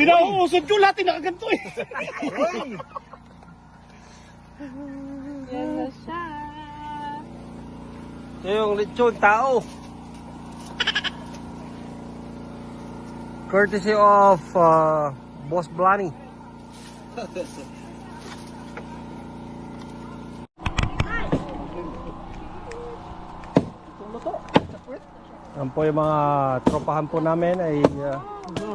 Pinauusod ko lahat, nakaganto eh. Yan na siya. Ito yung lechon tao. Courtesy of Boss Blani. Yan po yung mga tropahan po namin ay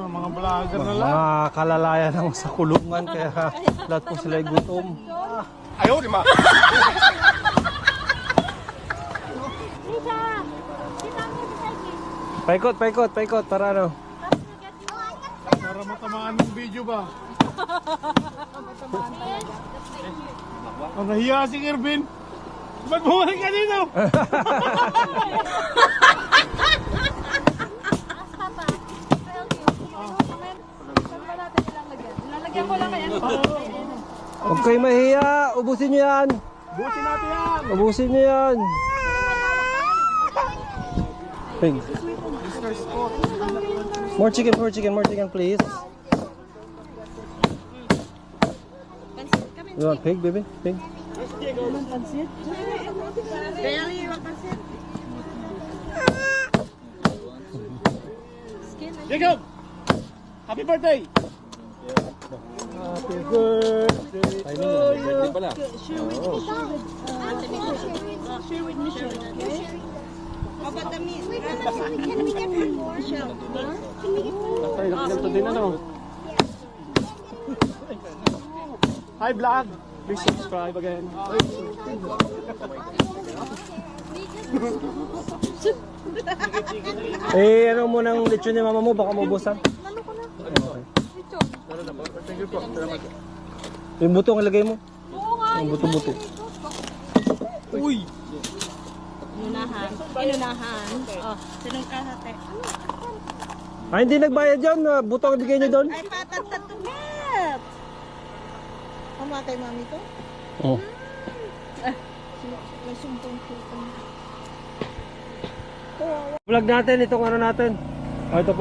Mga vlogger na lang. mga kalalayan ng sa kulungan kaya lahat po sila ay gutom. Ayaw, di ma. Paikot para ano. Para matamaan ng video ba? Ang nahiya si Kirvin. Ba't bumalik ka dito? Nilalagyan ko lang kaya. Huwag kayo mahiya, ubusin nyo yan. Busin natin yan. Ubusin nyo yan. Pig. More chicken please. You want pig, baby? Pig? Jacob! Happy birthday! Happy birthday! Birthday pala. Share with Michelle, okay? How about the meat? Can we get one more? Can we get one more? Ay, ganito din ano. Hi vlog! Please subscribe again. Eh, ano mo ng lechon ni mama mo? Baka maubusan. Thank you po. Salamat. Yung buto ang lagay mo. Oo nga. Yung buto-buto. Uy! Inunahan. Inunahan. Oh, sinong kahate? Ah, hindi nagbayad yan. Buto ang bigay niyo doon. Ay, patatatungat! Tama kay mami ko? Oh. May sumpong-sumpong. Vlog natin itong ano natin. Oh, ito po.